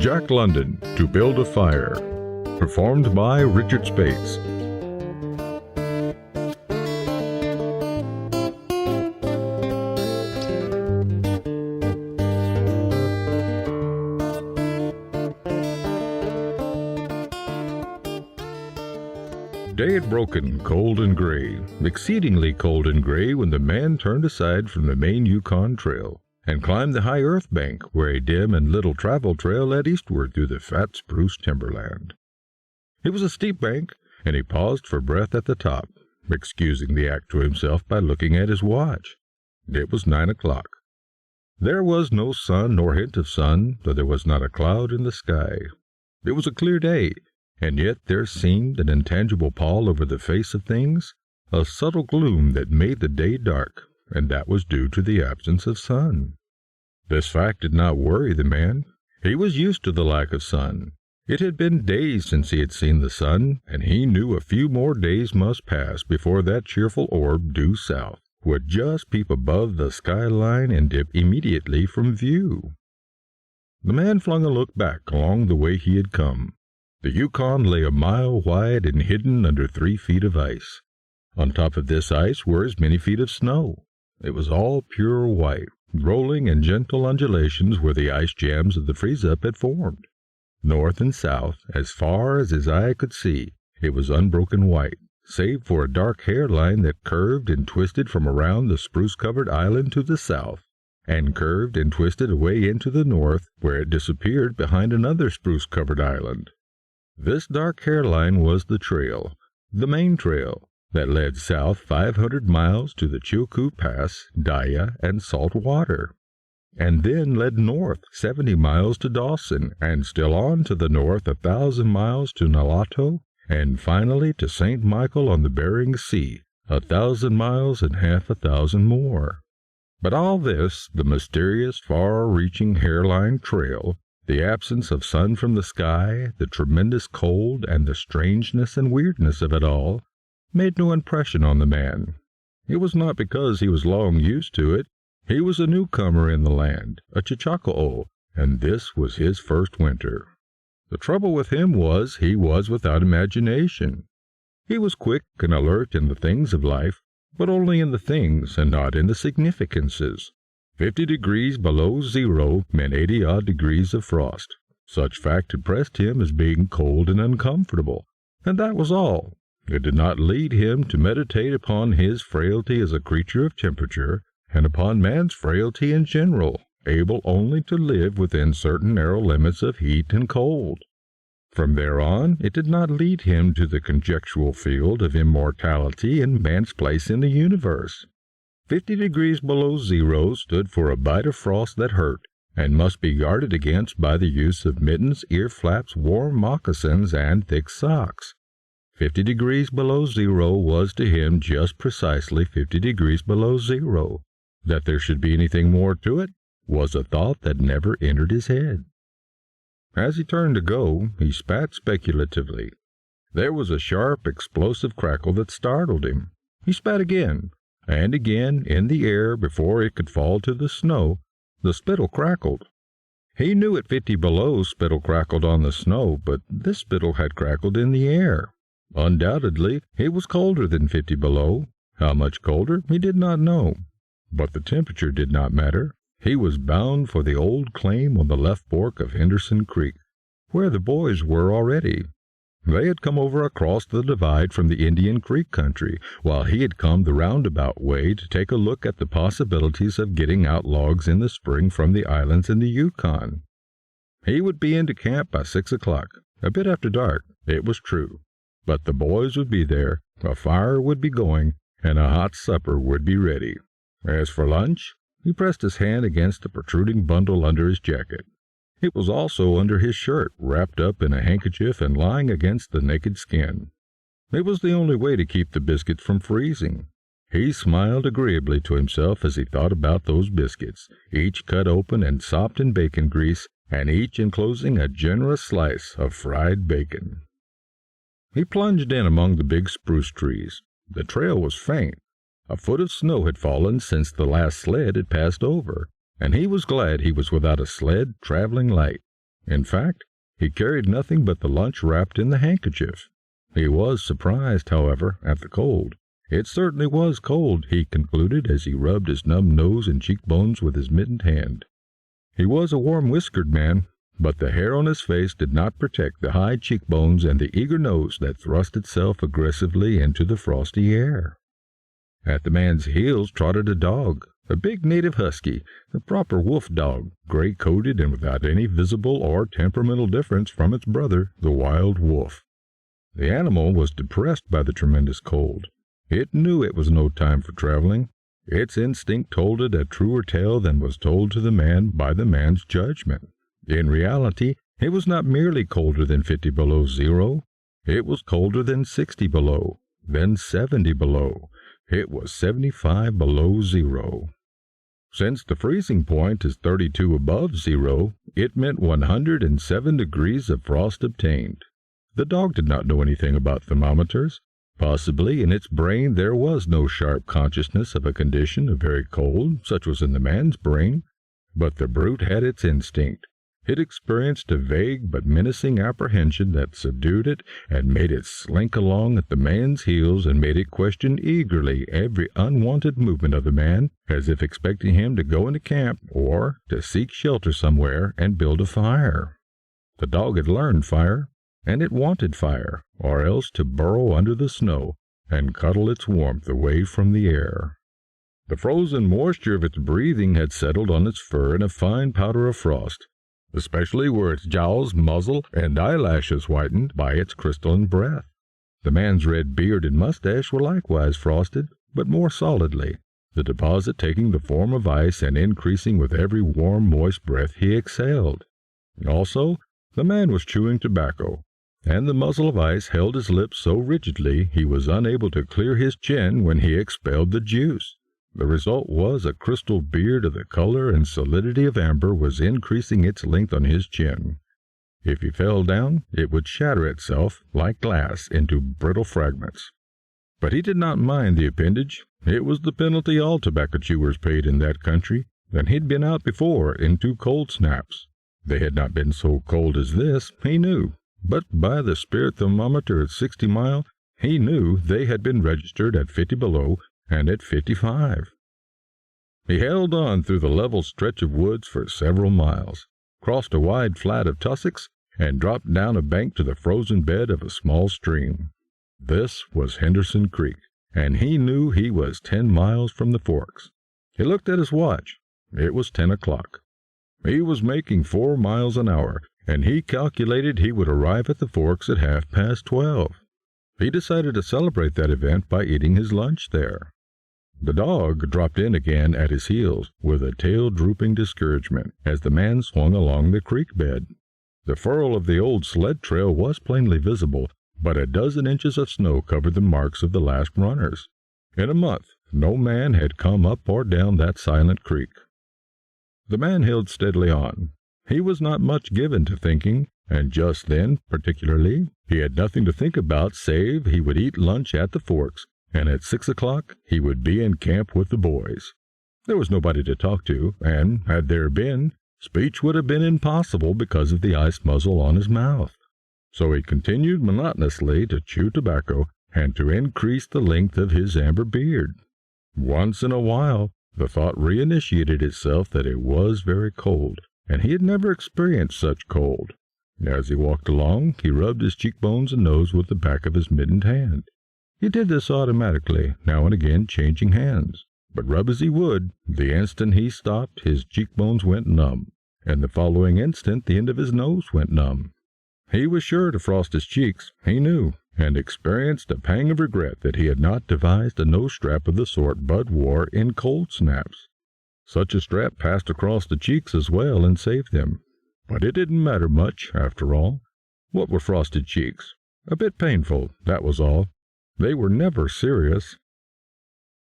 Jack London, To Build a Fire, performed by Richard Speights. Day had broken, cold and gray, exceedingly cold and gray, when the man turned aside from the main Yukon Trail and climbed the high earth bank where a dim and little travel trail led eastward through the fat spruce timberland. It was a steep bank, and he paused for breath at the top, excusing the act to himself by looking at his watch. It was 9 o'clock. There was no sun nor hint of sun, though there was not a cloud in the sky. It was a clear day, and yet there seemed an intangible pall over the face of things, a subtle gloom that made the day dark, and that was due to the absence of sun. This fact did not worry the man. He was used to the lack of sun. It had been days since he had seen the sun, and he knew a few more days must pass before that cheerful orb due south would just peep above the skyline and dip immediately from view. The man flung a look back along the way he had come. The Yukon lay a mile wide and hidden under 3 feet of ice. On top of this ice were as many feet of snow. It was all pure white, rolling in gentle undulations where the ice jams of the freeze-up had formed. North and south, as far as his eye could see, it was unbroken white, save for a dark hairline that curved and twisted from around the spruce-covered island to the south, and curved and twisted away into the north, where it disappeared behind another spruce-covered island. This dark hairline was the trail, the main trail, that led south 500 miles to the Chilkoot Pass, Daya, and Salt Water, and then led north 70 miles to Dawson, and still on to the north 1,000 miles to Nulato, and finally to St. Michael on the Bering Sea, 1,000 miles and half 1,000 more. But all this, the mysterious, far-reaching hairline trail, the absence of sun from the sky, the tremendous cold, and the strangeness and weirdness of it all, made no impression on the man. It was not because he was long used to it. He was a newcomer in the land, a Chechaka'o, and this was his first winter. The trouble with him was he was without imagination. He was quick and alert in the things of life, but only in the things and not in the significances. 50 degrees below zero meant 80-odd degrees of frost. Such fact impressed him as being cold and uncomfortable, and that was all. It did not lead him to meditate upon his frailty as a creature of temperature, and upon man's frailty in general, able only to live within certain narrow limits of heat and cold. From there on, it did not lead him to the conjectural field of immortality and man's place in the universe. 50 degrees below zero stood for a bite of frost that hurt, and must be guarded against by the use of mittens, ear flaps, warm moccasins, and thick socks. 50 degrees below zero was to him just precisely 50 degrees below zero. That there should be anything more to it was a thought that never entered his head. As he turned to go, he spat speculatively. There was a sharp, explosive crackle that startled him. He spat again, and again, in the air before it could fall to the snow. The spittle crackled. He knew at 50 below spittle crackled on the snow, but this spittle had crackled in the air. Undoubtedly, it was colder than 50 below. How much colder, he did not know. But the temperature did not matter. He was bound for the old claim on the left fork of Henderson Creek, where the boys were already. They had come over across the divide from the Indian Creek country, while he had come the roundabout way to take a look at the possibilities of getting out logs in the spring from the islands in the Yukon. He would be into camp by 6 o'clock, a bit after dark, it was true. But the boys would be there, a fire would be going, and a hot supper would be ready. As for lunch, he pressed his hand against the protruding bundle under his jacket. It was also under his shirt, wrapped up in a handkerchief and lying against the naked skin. It was the only way to keep the biscuits from freezing. He smiled agreeably to himself as he thought about those biscuits, each cut open and sopped in bacon grease, and each enclosing a generous slice of fried bacon. He plunged in among the big spruce trees. The trail was faint. A foot of snow had fallen since the last sled had passed over, and he was glad he was without a sled traveling light. In fact, he carried nothing but the lunch wrapped in the handkerchief. He was surprised, however, at the cold. It certainly was cold, he concluded as he rubbed his numb nose and cheekbones with his mittened hand. He was a warm-whiskered man, but the hair on his face did not protect the high cheekbones and the eager nose that thrust itself aggressively into the frosty air. At the man's heels trotted a dog, a big native husky, a proper wolf dog, gray-coated and without any visible or temperamental difference from its brother, the wild wolf. The animal was depressed by the tremendous cold. It knew it was no time for traveling. Its instinct told it a truer tale than was told to the man by the man's judgment. In reality, it was not merely colder than 50 below zero. It was colder than 60 below, then 70 below. It was 75 below zero. Since the freezing point is 32 above zero, it meant 107 degrees of frost obtained. The dog did not know anything about thermometers. Possibly in its brain there was no sharp consciousness of a condition of very cold, such was in the man's brain, but the brute had its instinct. It experienced a vague but menacing apprehension that subdued it and made it slink along at the man's heels and made it question eagerly every unwanted movement of the man, as if expecting him to go into camp or to seek shelter somewhere and build a fire. The dog had learned fire, and it wanted fire, or else to burrow under the snow and cuddle its warmth away from the air. The frozen moisture of its breathing had settled on its fur in a fine powder of frost, especially where its jowls, muzzle, and eyelashes whitened by its crystalline breath. The man's red beard and mustache were likewise frosted, but more solidly, the deposit taking the form of ice and increasing with every warm, moist breath he exhaled. Also, the man was chewing tobacco, and the muzzle of ice held his lips so rigidly he was unable to clear his chin when he expelled the juice. The result was a crystal beard of the color and solidity of amber was increasing its length on his chin. If he fell down, it would shatter itself, like glass, into brittle fragments. But he did not mind the appendage. It was the penalty all tobacco chewers paid in that country, and he'd been out before in 2 cold snaps. They had not been so cold as this, he knew, but by the spirit thermometer at 60 mile, he knew they had been registered at 50 below and at 55. He held on through the level stretch of woods for several miles, crossed a wide flat of tussocks, and dropped down a bank to the frozen bed of a small stream. This was Henderson Creek, and he knew he was 10 miles from the forks. He looked at his watch. It was 10 o'clock. He was making 4 miles an hour, and he calculated he would arrive at the forks at 12:30. He decided to celebrate that event by eating his lunch there. The dog dropped in again at his heels, with a tail-drooping discouragement, as the man swung along the creek bed. The furrow of the old sled trail was plainly visible, but a dozen inches of snow covered the marks of the last runners. In a month, no man had come up or down that silent creek. The man held steadily on. He was not much given to thinking, and just then, particularly, he had nothing to think about save he would eat lunch at the forks, and at 6 o'clock he would be in camp with the boys. There was nobody to talk to, and, had there been, speech would have been impossible because of the ice muzzle on his mouth. So he continued monotonously to chew tobacco and to increase the length of his amber beard. Once in a while, the thought reinitiated itself that it was very cold, and he had never experienced such cold. As he walked along, he rubbed his cheekbones and nose with the back of his mittened hand. He did this automatically, now and again changing hands. But rub as he would, the instant he stopped, his cheekbones went numb, and the following instant the end of his nose went numb. He was sure to frost his cheeks, he knew, and experienced a pang of regret that he had not devised a nose strap of the sort Bud wore in cold snaps. Such a strap passed across the cheeks as well and saved them. But it didn't matter much, after all. What were frosted cheeks? A bit painful, that was all. They were never serious.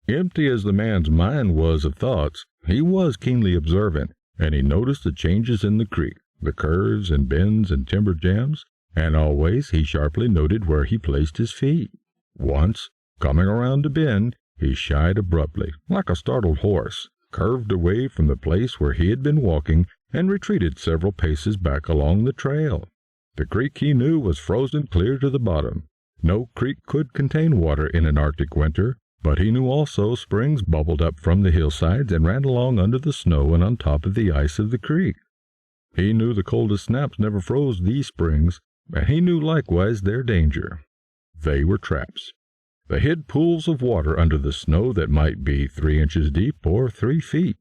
Empty as the man's mind was of thoughts, he was keenly observant, and he noticed the changes in the creek, the curves and bends and timber jams, and always he sharply noted where he placed his feet. Once, coming around a bend, he shied abruptly, like a startled horse, curved away from the place where he had been walking, and retreated several paces back along the trail. The creek he knew was frozen clear to the bottom. No creek could contain water in an Arctic winter, but he knew also springs bubbled up from the hillsides and ran along under the snow and on top of the ice of the creek. He knew the coldest snaps never froze these springs, and he knew likewise their danger. They were traps. They hid pools of water under the snow that might be 3 inches deep or 3 feet.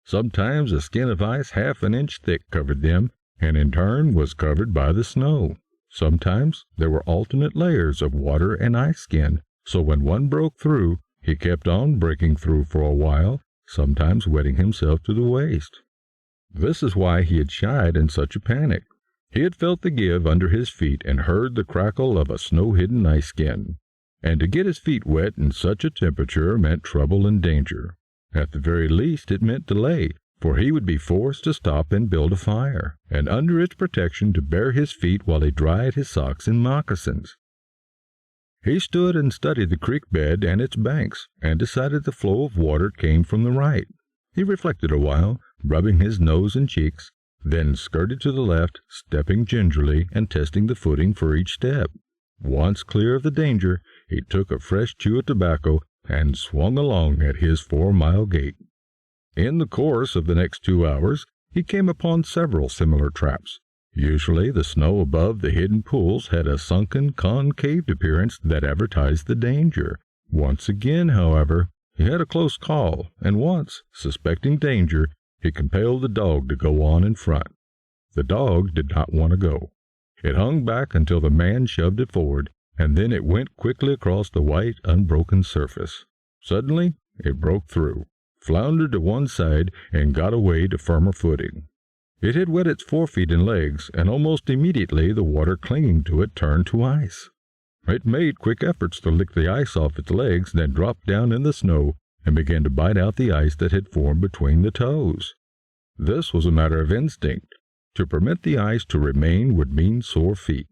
Sometimes a skin of ice half an inch thick covered them, and in turn was covered by the snow. Sometimes there were alternate layers of water and ice skin, so when one broke through, he kept on breaking through for a while, sometimes wetting himself to the waist. This is why he had shied in such a panic. He had felt the give under his feet and heard the crackle of a snow-hidden ice skin. And to get his feet wet in such a temperature meant trouble and danger. At the very least it meant delay, for he would be forced to stop and build a fire, and under its protection to bare his feet while he dried his socks and moccasins. He stood and studied the creek bed and its banks, and decided the flow of water came from the right. He reflected a while, rubbing his nose and cheeks, then skirted to the left, stepping gingerly and testing the footing for each step. Once clear of the danger, he took a fresh chew of tobacco and swung along at his 4-mile gait. In the course of the next 2 hours, he came upon several similar traps. Usually the snow above the hidden pools had a sunken, concaved appearance that advertised the danger. Once again, however, he had a close call, and once, suspecting danger, he compelled the dog to go on in front. The dog did not want to go. It hung back until the man shoved it forward, and then it went quickly across the white, unbroken surface. Suddenly, it broke through, floundered to one side, and got away to firmer footing. It had wet its forefeet and legs, and almost immediately the water clinging to it turned to ice. It made quick efforts to lick the ice off its legs, then dropped down in the snow and began to bite out the ice that had formed between the toes. This was a matter of instinct. To permit the ice to remain would mean sore feet.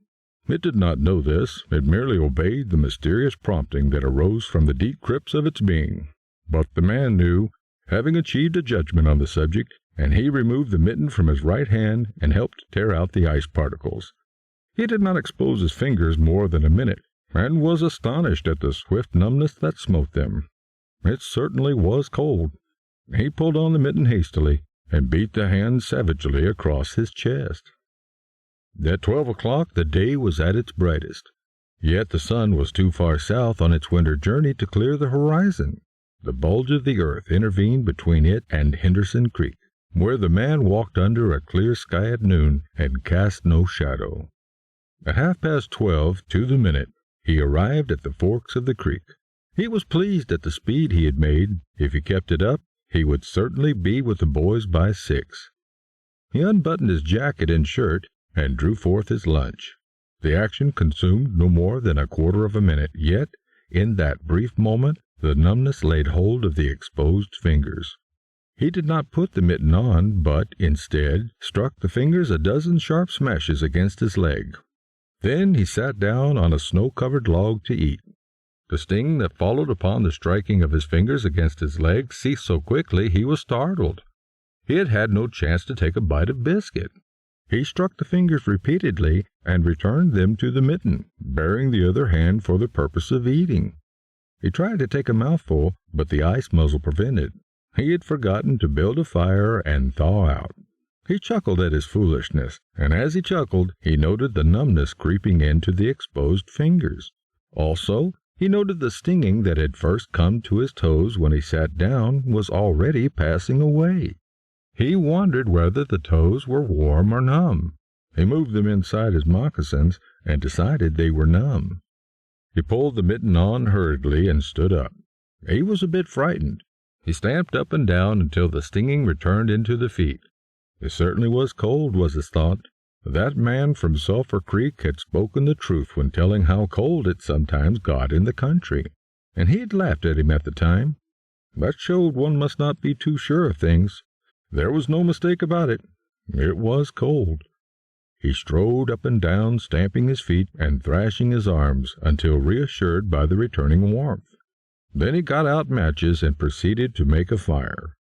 It did not know this. It merely obeyed the mysterious prompting that arose from the deep crypts of its being. But the man knew, having achieved a judgment on the subject, and he removed the mitten from his right hand and helped tear out the ice particles. He did not expose his fingers more than a minute, and was astonished at the swift numbness that smote them. It certainly was cold. He pulled on the mitten hastily, and beat the hand savagely across his chest. At 12 o'clock the day was at its brightest, yet the sun was too far south on its winter journey to clear the horizon. The bulge of the earth intervened between it and Henderson Creek, where the man walked under a clear sky at noon and cast no shadow. At 12:30 to the minute, he arrived at the forks of the creek. He was pleased at the speed he had made. If he kept it up, he would certainly be with the boys by 6. He unbuttoned his jacket and shirt and drew forth his lunch. The action consumed no more than a quarter of a minute, yet, in that brief moment, the numbness laid hold of the exposed fingers. He did not put the mitten on, but, instead, struck the fingers a dozen sharp smashes against his leg. Then he sat down on a snow-covered log to eat. The sting that followed upon the striking of his fingers against his leg ceased so quickly he was startled. He had had no chance to take a bite of biscuit. He struck the fingers repeatedly and returned them to the mitten, baring the other hand for the purpose of eating. He tried to take a mouthful, but the ice muzzle prevented. He had forgotten to build a fire and thaw out. He chuckled at his foolishness, and as he chuckled, he noted the numbness creeping into the exposed fingers. Also, he noted the stinging that had first come to his toes when he sat down was already passing away. He wondered whether the toes were warm or numb. He moved them inside his moccasins and decided they were numb. He pulled the mitten on hurriedly and stood up. He was a bit frightened. He stamped up and down until the stinging returned into the feet. It certainly was cold, was his thought. That man from Sulphur Creek had spoken the truth when telling how cold it sometimes got in the country, and he had laughed at him at the time. That showed one must not be too sure of things. There was no mistake about it. It was cold. He strode up and down, stamping his feet and thrashing his arms, until reassured by the returning warmth. Then he got out matches and proceeded to make a fire.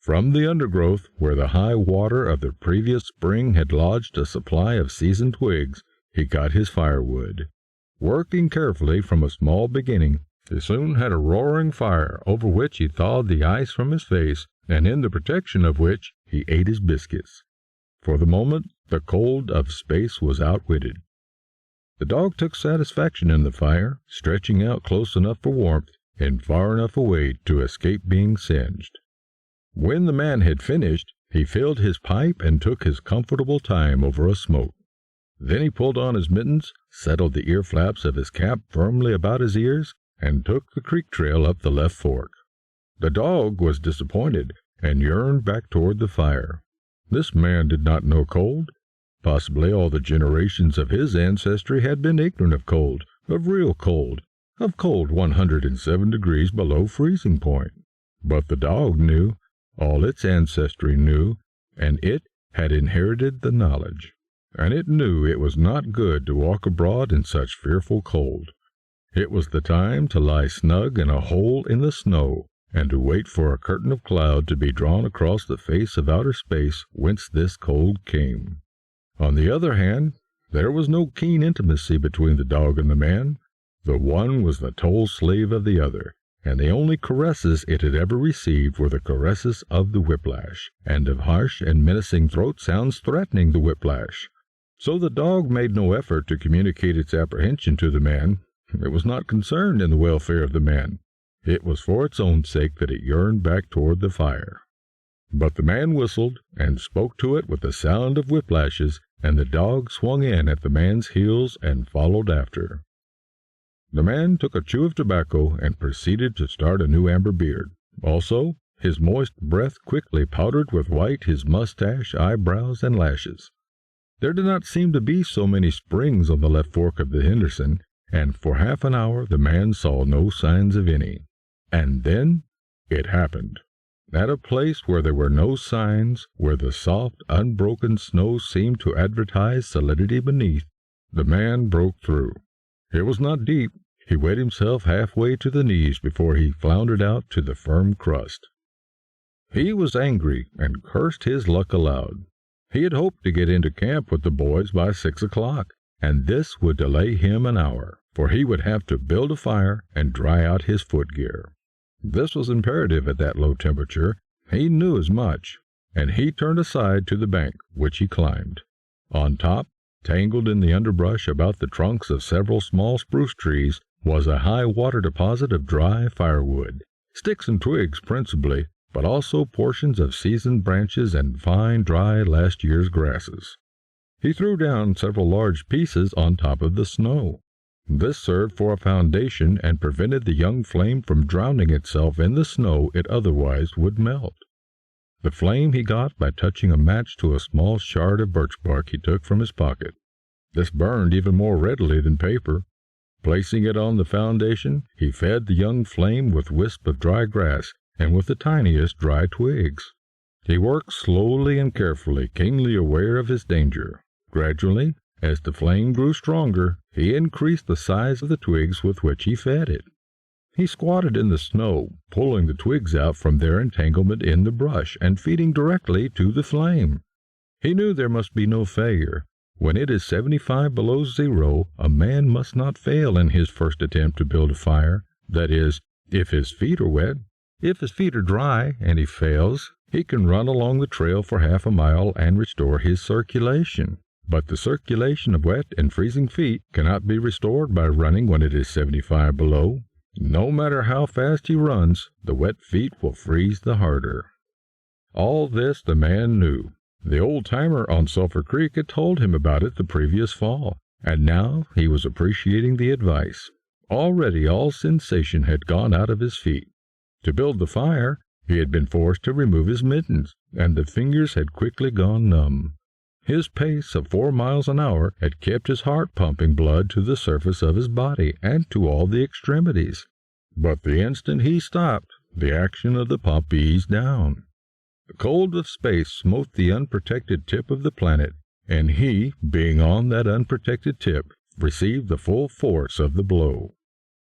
From the undergrowth, where the high water of the previous spring had lodged a supply of seasoned twigs, he got his firewood. Working carefully from a small beginning, he soon had a roaring fire over which he thawed the ice from his face, and in the protection of which he ate his biscuits. For the moment, the cold of space was outwitted. The dog took satisfaction in the fire, stretching out close enough for warmth and far enough away to escape being singed. When the man had finished, he filled his pipe and took his comfortable time over a smoke. Then he pulled on his mittens, settled the ear flaps of his cap firmly about his ears, and took the creek trail up the left fork. The dog was disappointed and yearned back toward the fire. This man did not know cold. Possibly all the generations of his ancestry had been ignorant of cold, of real cold, of cold 107 degrees below freezing point. But the dog knew, all its ancestry knew, and it had inherited the knowledge. And it knew it was not good to walk abroad in such fearful cold. It was the time to lie snug in a hole in the snow, and to wait for a curtain of cloud to be drawn across the face of outer space whence this cold came. On the other hand, there was no keen intimacy between the dog and the man. The one was the toll slave of the other, and the only caresses it had ever received were the caresses of the whiplash, and of harsh and menacing throat sounds threatening the whiplash. So the dog made no effort to communicate its apprehension to the man. It was not concerned in the welfare of the man. It was for its own sake that it yearned back toward the fire. But the man whistled, and spoke to it with the sound of whiplashes, and the dog swung in at the man's heels and followed after. The man took a chew of tobacco and proceeded to start a new amber beard. Also, his moist breath quickly powdered with white his mustache, eyebrows, and lashes. There did not seem to be so many springs on the left fork of the Henderson, and for half an hour the man saw no signs of any. And then it happened. At a place where there were no signs, where the soft, unbroken snow seemed to advertise solidity beneath, the man broke through. It was not deep. He wet himself halfway to the knees before he floundered out to the firm crust. He was angry and cursed his luck aloud. He had hoped to get into camp with the boys by 6 o'clock, and this would delay him an hour, for he would have to build a fire and dry out his footgear. This was imperative at that low temperature. He knew as much, and he turned aside to the bank, which he climbed. On top, tangled in the underbrush about the trunks of several small spruce trees, was a high water deposit of dry firewood, sticks and twigs principally, but also portions of seasoned branches and fine, dry last year's grasses. He threw down several large pieces on top of the snow. This served for a foundation and prevented the young flame from drowning itself in the snow it otherwise would melt. The flame he got by touching a match to a small shard of birch bark he took from his pocket. This burned even more readily than paper. Placing it on the foundation, he fed the young flame with wisps of dry grass and with the tiniest dry twigs. He worked slowly and carefully, keenly aware of his danger. Gradually, as the flame grew stronger, he increased the size of the twigs with which he fed it. He squatted in the snow, pulling the twigs out from their entanglement in the brush and feeding directly to the flame. He knew there must be no failure. When it is 75 below zero, a man must not fail in his first attempt to build a fire. That is, if his feet are wet. If his feet are dry and he fails, he can run along the trail for half a mile and restore his circulation. But the circulation of wet and freezing feet cannot be restored by running when it is 75 below. No matter how fast he runs, the wet feet will freeze the harder. All this the man knew. The old-timer on Sulphur Creek had told him about it the previous fall, and now he was appreciating the advice. Already all sensation had gone out of his feet. To build the fire, he had been forced to remove his mittens, and the fingers had quickly gone numb. His pace of 4 miles an hour had kept his heart pumping blood to the surface of his body and to all the extremities. But the instant he stopped, the action of the pump eased down. The cold of space smote the unprotected tip of the planet, and he, being on that unprotected tip, received the full force of the blow.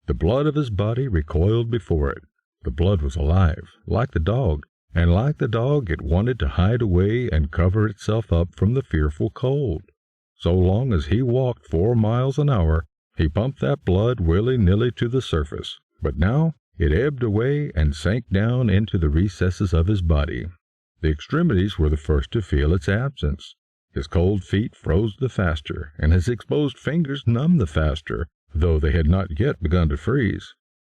The blood of his body recoiled before it. The blood was alive, like the dog, and like the dog it wanted to hide away and cover itself up from the fearful cold. So long as he walked 4 miles an hour, he pumped that blood willy-nilly to the surface, but now it ebbed away and sank down into the recesses of his body. The extremities were the first to feel its absence. His cold feet froze the faster, and his exposed fingers numbed the faster, though they had not yet begun to freeze.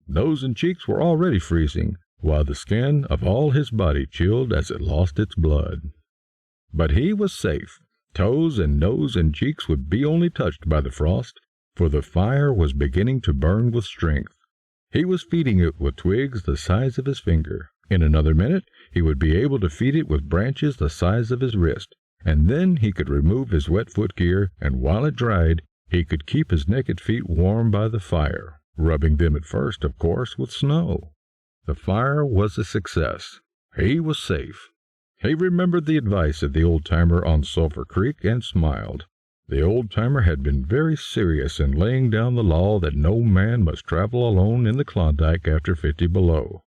Nose and cheeks were already freezing, while the skin of all his body chilled as it lost its blood. But he was safe. Toes and nose and cheeks would be only touched by the frost, for the fire was beginning to burn with strength. He was feeding it with twigs the size of his finger. In another minute he would be able to feed it with branches the size of his wrist, and then he could remove his wet footgear, and while it dried, he could keep his naked feet warm by the fire, rubbing them at first, of course, with snow. The fire was a success. He was safe. He remembered the advice of the old-timer on Sulphur Creek and smiled. The old-timer had been very serious in laying down the law that no man must travel alone in the Klondike after 50 below.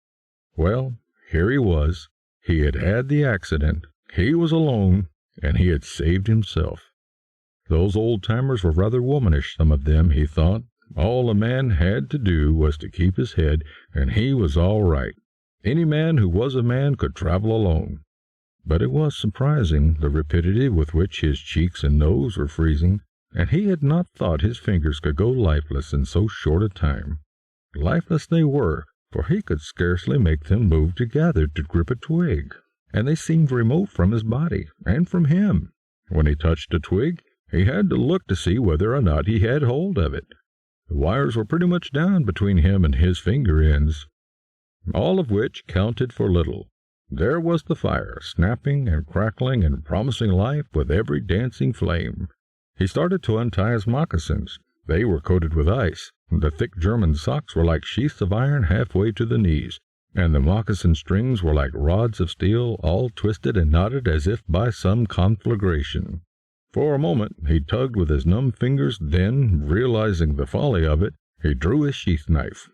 Well, here he was. He had had the accident. He was alone, and he had saved himself. Those old-timers were rather womanish, some of them, he thought. All a man had to do was to keep his head, and he was all right. Any man who was a man could travel alone. But it was surprising, the rapidity with which his cheeks and nose were freezing, and he had not thought his fingers could go lifeless in so short a time. Lifeless they were, for he could scarcely make them move together to grip a twig, and they seemed remote from his body, and from him. When he touched a twig, he had to look to see whether or not he had hold of it. The wires were pretty much down between him and his finger ends. All of which counted for little. There was the fire, snapping and crackling and promising life with every dancing flame. He started to untie his moccasins. They were coated with ice. The thick German socks were like sheaths of iron halfway to the knees, and the moccasin strings were like rods of steel, all twisted and knotted as if by some conflagration. For a moment he tugged with his numb fingers, then, realizing the folly of it, he drew his sheath knife.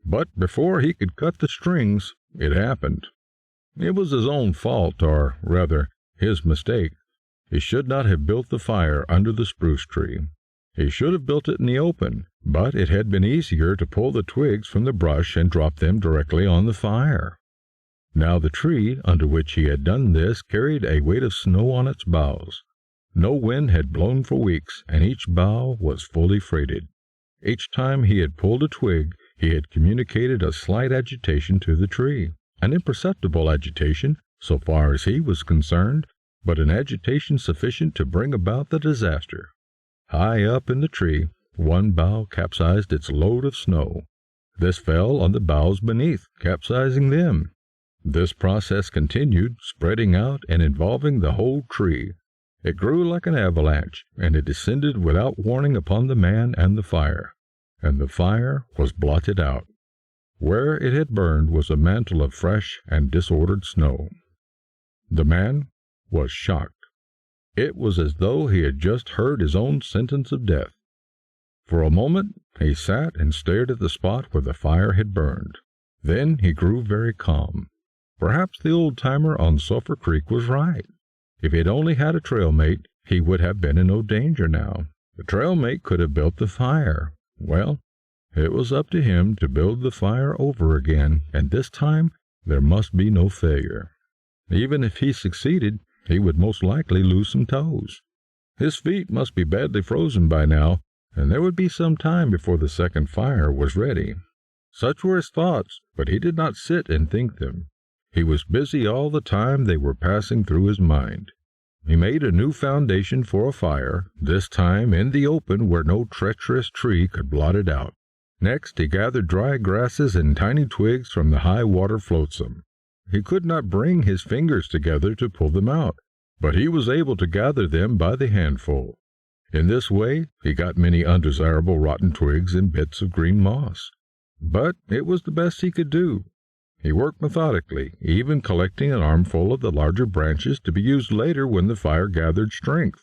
But before he could cut the strings, it happened. It was his own fault, or rather, his mistake. He should not have built the fire under the spruce tree. He should have built it in the open, but it had been easier to pull the twigs from the brush and drop them directly on the fire. Now the tree under which he had done this carried a weight of snow on its boughs. No wind had blown for weeks, and each bough was fully freighted. Each time he had pulled a twig, he had communicated a slight agitation to the tree. An imperceptible agitation, so far as he was concerned, but an agitation sufficient to bring about the disaster. High up in the tree, one bough capsized its load of snow. This fell on the boughs beneath, capsizing them. This process continued, spreading out and involving the whole tree. It grew like an avalanche, and it descended without warning upon the man and the fire was blotted out. Where it had burned was a mantle of fresh and disordered snow. The man was shocked. It was as though he had just heard his own sentence of death. For a moment he sat and stared at the spot where the fire had burned. Then he grew very calm. Perhaps the old-timer on Sulphur Creek was right. If he had only had a trail mate, he would have been in no danger now. The trail mate could have built the fire. Well, it was up to him to build the fire over again, and this time there must be no failure. Even if he succeeded, he would most likely lose some toes. His feet must be badly frozen by now, and there would be some time before the second fire was ready. Such were his thoughts, but he did not sit and think them. He was busy all the time they were passing through his mind. He made a new foundation for a fire, this time in the open where no treacherous tree could blot it out. Next he gathered dry grasses and tiny twigs from the high water flotsam. He could not bring his fingers together to pull them out, but he was able to gather them by the handful. In this way he got many undesirable rotten twigs and bits of green moss. But it was the best he could do. He worked methodically, even collecting an armful of the larger branches to be used later when the fire gathered strength.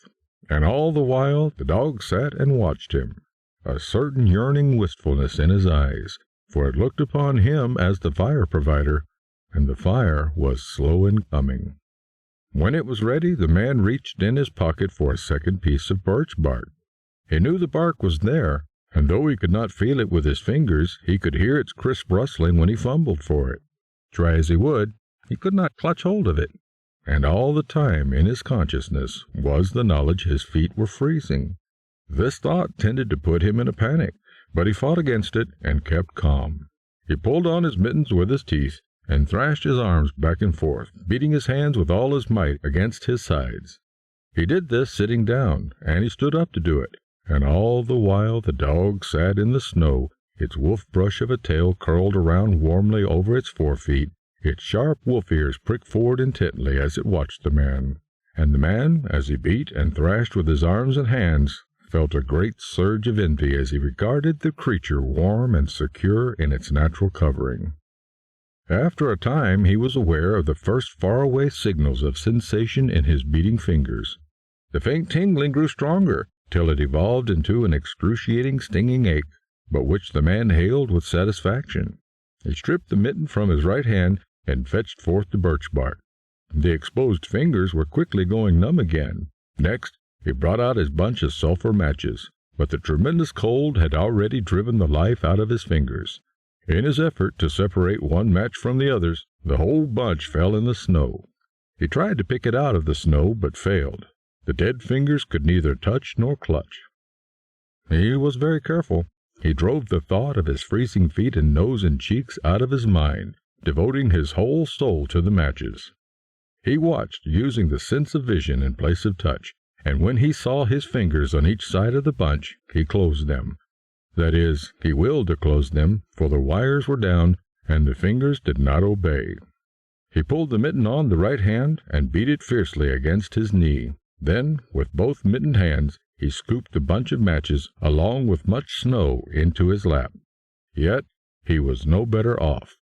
And all the while the dog sat and watched him, a certain yearning wistfulness in his eyes, for it looked upon him as the fire provider, and the fire was slow in coming. When it was ready, the man reached in his pocket for a second piece of birch bark. He knew the bark was there, and though he could not feel it with his fingers, he could hear its crisp rustling when he fumbled for it. Try as he would, he could not clutch hold of it, and all the time in his consciousness was the knowledge his feet were freezing. This thought tended to put him in a panic, but he fought against it and kept calm. He pulled on his mittens with his teeth and thrashed his arms back and forth, beating his hands with all his might against his sides. He did this sitting down, and he stood up to do it, and all the while the dog sat in the snow, its wolf brush of a tail curled around warmly over its forefeet, its sharp wolf ears pricked forward intently as it watched the man. And the man, as he beat and thrashed with his arms and hands, felt a great surge of envy as he regarded the creature warm and secure in its natural covering. After a time he was aware of the first far-away signals of sensation in his beating fingers. The faint tingling grew stronger, till it evolved into an excruciating stinging ache, but which the man hailed with satisfaction. He stripped the mitten from his right hand and fetched forth the birch bark. The exposed fingers were quickly going numb again. Next, he brought out his bunch of sulphur matches, but the tremendous cold had already driven the life out of his fingers. In his effort to separate one match from the others, the whole bunch fell in the snow. He tried to pick it out of the snow, but failed. The dead fingers could neither touch nor clutch. He was very careful. He drove the thought of his freezing feet and nose and cheeks out of his mind, devoting his whole soul to the matches. He watched, using the sense of vision in place of touch, and when he saw his fingers on each side of the bunch, he closed them. That is, he willed to close them, for the wires were down, and the fingers did not obey. He pulled the mitten on the right hand and beat it fiercely against his knee. Then, with both mittened hands, he scooped the bunch of matches, along with much snow, into his lap. Yet he was no better off.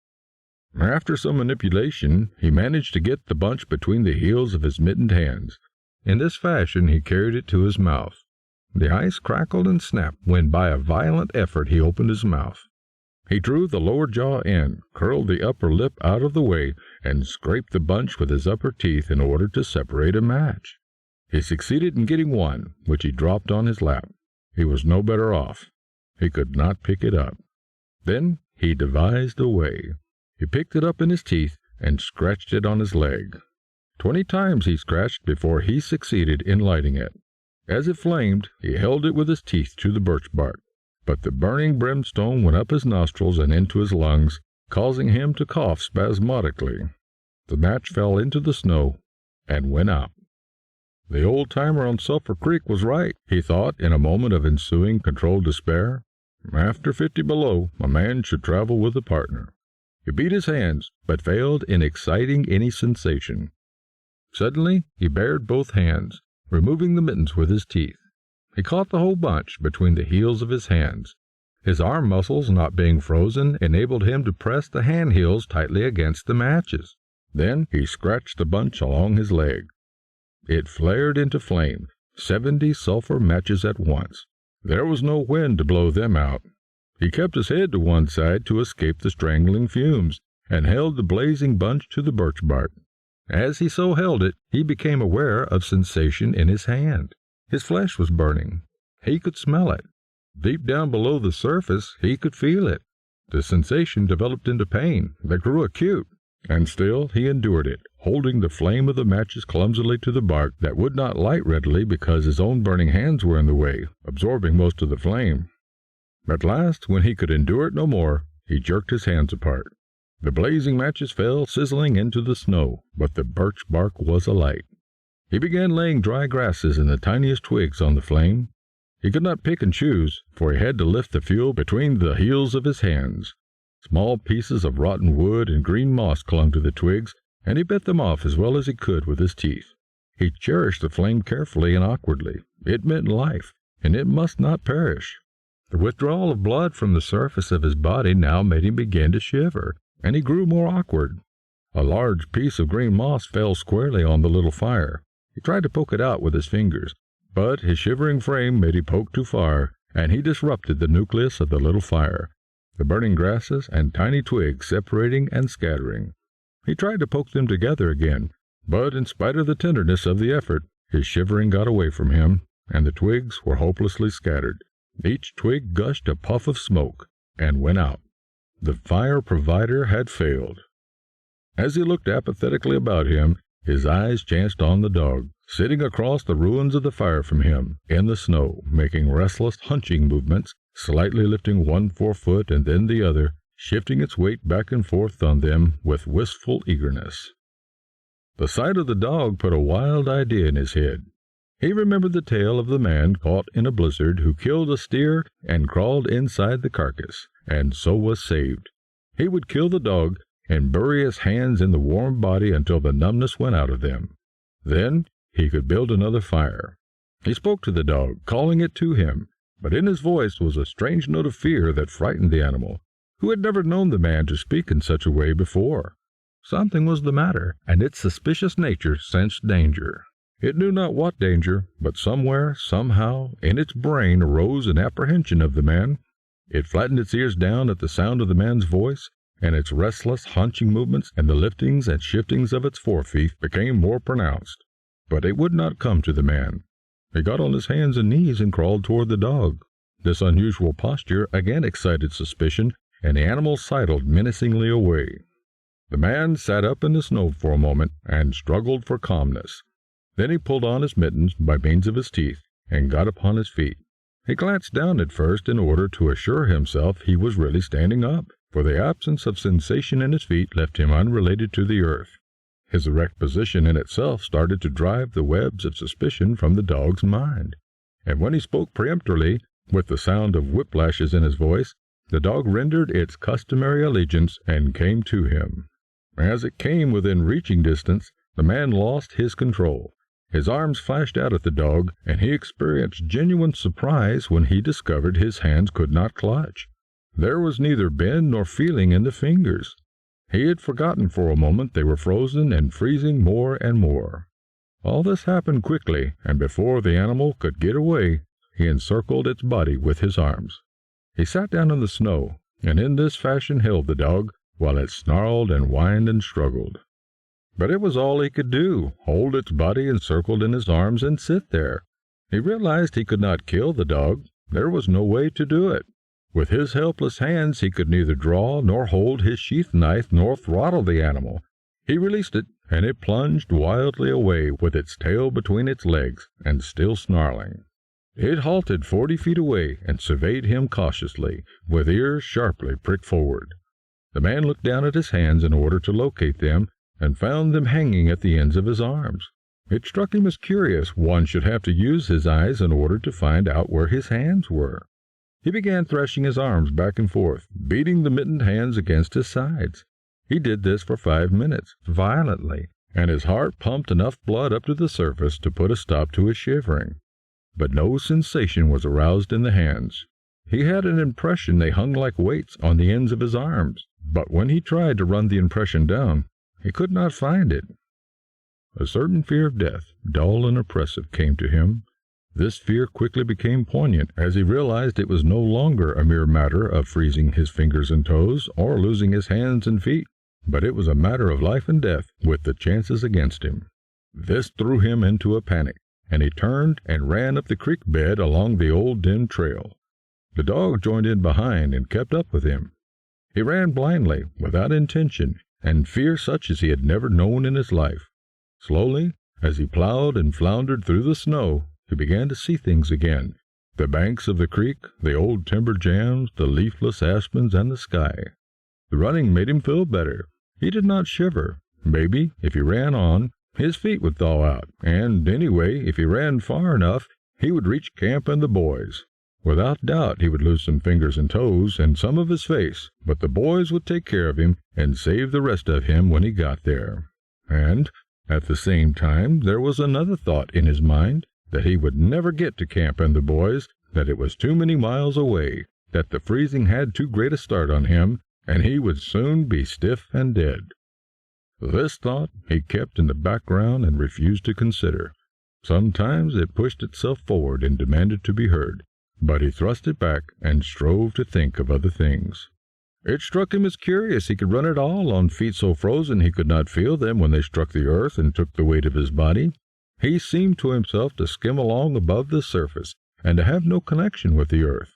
After some manipulation, he managed to get the bunch between the heels of his mittened hands. In this fashion he carried it to his mouth. The ice crackled and snapped when by a violent effort he opened his mouth. He drew the lower jaw in, curled the upper lip out of the way, and scraped the bunch with his upper teeth in order to separate a match. He succeeded in getting one, which he dropped on his lap. He was no better off. He could not pick it up. Then he devised a way. He picked it up in his teeth and scratched it on his leg. 20 times he scratched before he succeeded in lighting it. As it flamed, he held it with his teeth to the birch bark, but the burning brimstone went up his nostrils and into his lungs, causing him to cough spasmodically. The match fell into the snow and went out. The old-timer on Sulphur Creek was right, he thought in a moment of ensuing controlled despair. After 50 below, a man should travel with a partner. He beat his hands, but failed in exciting any sensation. Suddenly he bared both hands, removing the mittens with his teeth. He caught the whole bunch between the heels of his hands. His arm muscles, not being frozen, enabled him to press the hand heels tightly against the matches. Then he scratched the bunch along his leg. It flared into flame, 70 sulphur matches at once. There was no wind to blow them out. He kept his head to one side to escape the strangling fumes, and held the blazing bunch to the birch bark. As he so held it, he became aware of sensation in his hand. His flesh was burning. He could smell it. Deep down below the surface, he could feel it. The sensation developed into pain that grew acute, and still he endured it, holding the flame of the matches clumsily to the bark that would not light readily because his own burning hands were in the way, absorbing most of the flame. At last, when he could endure it no more, he jerked his hands apart. The blazing matches fell sizzling into the snow, but the birch bark was alight. He began laying dry grasses and the tiniest twigs on the flame. He could not pick and choose, for he had to lift the fuel between the heels of his hands. Small pieces of rotten wood and green moss clung to the twigs, and he bit them off as well as he could with his teeth. He cherished the flame carefully and awkwardly. It meant life, and it must not perish. The withdrawal of blood from the surface of his body now made him begin to shiver, and he grew more awkward. A large piece of green moss fell squarely on the little fire. He tried to poke it out with his fingers, but his shivering frame made him poke too far, and he disrupted the nucleus of the little fire, the burning grasses and tiny twigs separating and scattering. He tried to poke them together again, but in spite of the tenderness of the effort, his shivering got away from him, and the twigs were hopelessly scattered. Each twig gushed a puff of smoke, and went out. The fire provider had failed. As he looked apathetically about him, his eyes chanced on the dog, sitting across the ruins of the fire from him, in the snow, making restless hunching movements, slightly lifting one forefoot and then the other, shifting its weight back and forth on them with wistful eagerness. The sight of the dog put a wild idea in his head. He remembered the tale of the man caught in a blizzard who killed a steer and crawled inside the carcass, and so was saved. He would kill the dog and bury his hands in the warm body until the numbness went out of them. Then he could build another fire. He spoke to the dog, calling it to him, but in his voice was a strange note of fear that frightened the animal, who had never known the man to speak in such a way before. Something was the matter, and its suspicious nature sensed danger. It knew not what danger, but somewhere, somehow, in its brain arose an apprehension of the man. It flattened its ears down at the sound of the man's voice, and its restless hunching movements and the liftings and shiftings of its forefeet became more pronounced. But it would not come to the man. He got on his hands and knees and crawled toward the dog. This unusual posture again excited suspicion, and the animal sidled menacingly away. The man sat up in the snow for a moment and struggled for calmness. Then he pulled on his mittens by means of his teeth and got upon his feet. He glanced down at first in order to assure himself he was really standing up, for the absence of sensation in his feet left him unrelated to the earth. His erect position in itself started to drive the webs of suspicion from the dog's mind, and when he spoke peremptorily, with the sound of whiplashes in his voice, the dog rendered its customary allegiance and came to him. As it came within reaching distance, the man lost his control. His arms flashed out at the dog, and he experienced genuine surprise when he discovered his hands could not clutch. There was neither bend nor feeling in the fingers. He had forgotten for a moment they were frozen and freezing more and more. All this happened quickly, and before the animal could get away, he encircled its body with his arms. He sat down in the snow, and in this fashion held the dog, while it snarled and whined and struggled. But it was all he could do, hold its body encircled in his arms and sit there. He realized he could not kill the dog. There was no way to do it. With his helpless hands he could neither draw nor hold his sheath knife nor throttle the animal. He released it, and it plunged wildly away with its tail between its legs and still snarling. It halted 40 feet away and surveyed him cautiously, with ears sharply pricked forward. The man looked down at his hands in order to locate them, and found them hanging at the ends of his arms. It struck him as curious one should have to use his eyes in order to find out where his hands were. He began thrashing his arms back and forth, beating the mittened hands against his sides. He did this for 5 minutes, violently, and his heart pumped enough blood up to the surface to put a stop to his shivering. But no sensation was aroused in the hands. He had an impression they hung like weights on the ends of his arms, but when he tried to run the impression down, he could not find it. A certain fear of death, dull and oppressive, came to him. This fear quickly became poignant as he realized it was no longer a mere matter of freezing his fingers and toes or losing his hands and feet, but it was a matter of life and death with the chances against him. This threw him into a panic, and he turned and ran up the creek bed along the old dim trail. The dog joined in behind and kept up with him. He ran blindly, without intention, and fear such as he had never known in his life. Slowly, as he plowed and floundered through the snow, he began to see things again. The banks of the creek, the old timber jams, the leafless aspens, and the sky. The running made him feel better. He did not shiver. Maybe, if he ran on, his feet would thaw out, and, anyway, if he ran far enough, he would reach camp and the boys. Without doubt he would lose some fingers and toes and some of his face, but the boys would take care of him and save the rest of him when he got there. And, at the same time, there was another thought in his mind, that he would never get to camp and the boys, that it was too many miles away, that the freezing had too great a start on him, and he would soon be stiff and dead. This thought he kept in the background and refused to consider. Sometimes it pushed itself forward and demanded to be heard, but he thrust it back and strove to think of other things. It struck him as curious he could run at all on feet so frozen he could not feel them when they struck the earth and took the weight of his body. He seemed to himself to skim along above the surface, and to have no connection with the earth.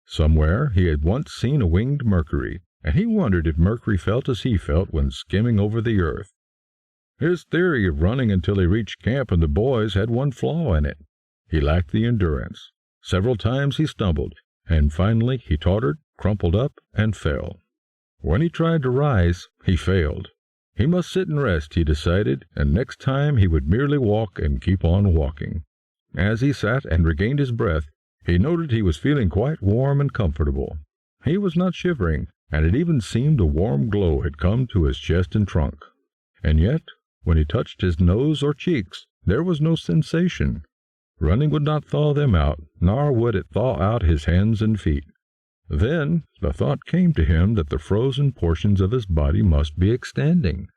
Somewhere he had once seen a winged Mercury, and he wondered if Mercury felt as he felt when skimming over the earth. His theory of running until he reached camp and the boys had one flaw in it. He lacked the endurance. Several times he stumbled, and finally he tottered, crumpled up, and fell. When he tried to rise, he failed. He must sit and rest, he decided, and next time he would merely walk and keep on walking. As he sat and regained his breath, he noted he was feeling quite warm and comfortable. He was not shivering, and it even seemed a warm glow had come to his chest and trunk. And yet, when he touched his nose or cheeks, there was no sensation. Running would not thaw them out, nor would it thaw out his hands and feet. Then the thought came to him that the frozen portions of his body must be extending.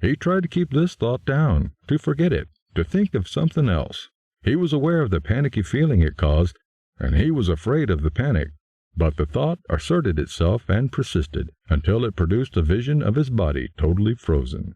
He tried to keep this thought down, to forget it, to think of something else. He was aware of the panicky feeling it caused, and he was afraid of the panic. But the thought asserted itself and persisted, until it produced a vision of his body totally frozen.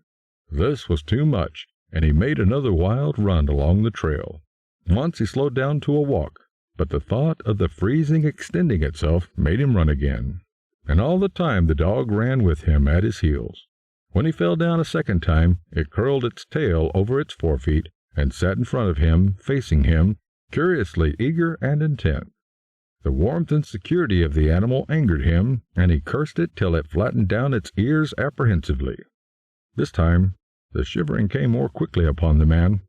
This was too much, and he made another wild run along the trail. Once he slowed down to a walk, but the thought of the freezing extending itself made him run again. And all the time the dog ran with him at his heels. When he fell down a second time, it curled its tail over its forefeet and sat in front of him, facing him, curiously eager and intent. The warmth and security of the animal angered him, and he cursed it till it flattened down its ears apprehensively. This time the shivering came more quickly upon the man.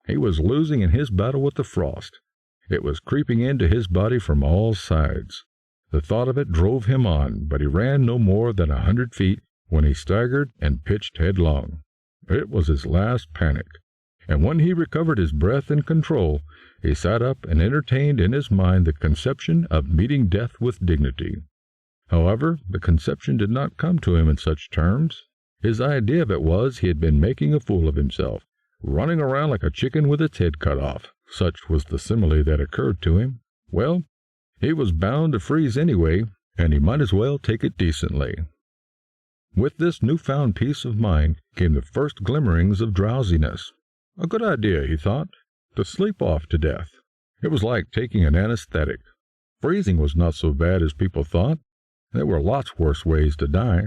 He was losing in his battle with the frost. It was creeping into his body from all sides. The thought of it drove him on, but he ran no more than 100 feet when he staggered and pitched headlong. It was his last panic, and when he recovered his breath and control, he sat up and entertained in his mind the conception of meeting death with dignity. However, the conception did not come to him in such terms. His idea of it was he had been making a fool of himself, running around like a chicken with its head cut off. Such was the simile that occurred to him. Well, he was bound to freeze anyway, and he might as well take it decently. With this newfound peace of mind came the first glimmerings of drowsiness. A good idea, he thought, to sleep off to death. It was like taking an anesthetic. Freezing was not so bad as people thought. There were lots worse ways to die.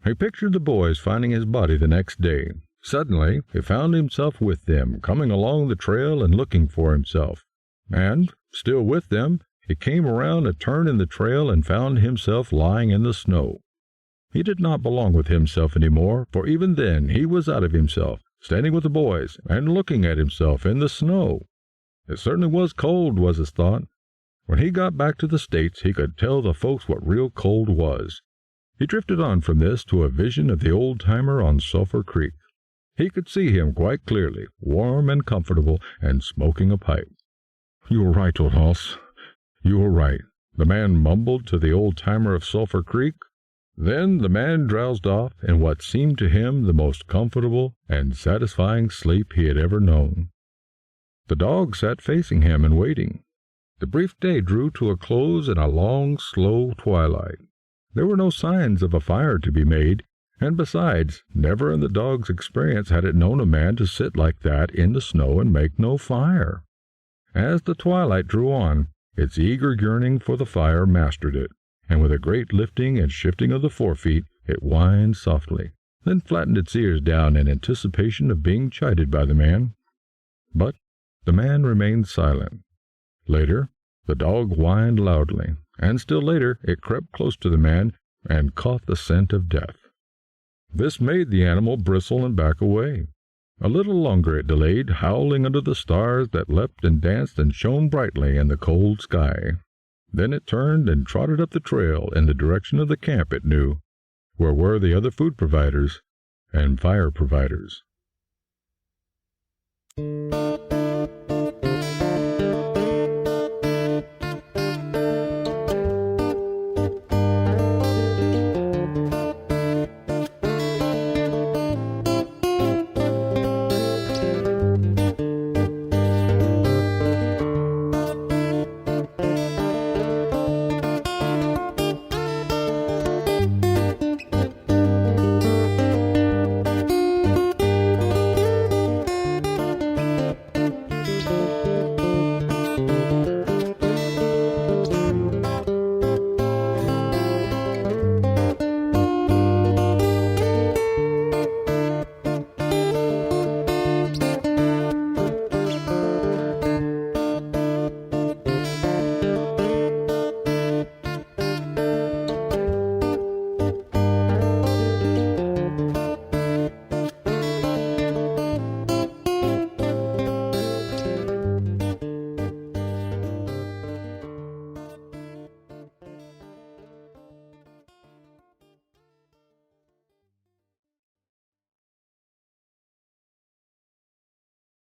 He pictured the boys finding his body the next day. Suddenly he found himself with them, coming along the trail and looking for himself. And, still with them, he came around a turn in the trail and found himself lying in the snow. He did not belong with himself any more, for even then he was out of himself, standing with the boys and looking at himself in the snow. It certainly was cold, was his thought. When he got back to the States, he could tell the folks what real cold was. He drifted on from this to a vision of the old-timer on Sulphur Creek. He could see him quite clearly, warm and comfortable, and smoking a pipe. "You were right, old hoss. You were right," the man mumbled to the old-timer of Sulphur Creek. Then the man drowsed off in what seemed to him the most comfortable and satisfying sleep he had ever known. The dog sat facing him and waiting. The brief day drew to a close in a long, slow twilight. There were no signs of a fire to be made, and besides, never in the dog's experience had it known a man to sit like that in the snow and make no fire. As the twilight drew on, its eager yearning for the fire mastered it, and with a great lifting and shifting of the forefeet, it whined softly, then flattened its ears down in anticipation of being chided by the man. But the man remained silent. Later, the dog whined loudly, and still later it crept close to the man and caught the scent of death. This made the animal bristle and back away. A little longer it delayed, howling under the stars that leapt and danced and shone brightly in the cold sky. Then it turned and trotted up the trail in the direction of the camp it knew, where were the other food providers and fire providers.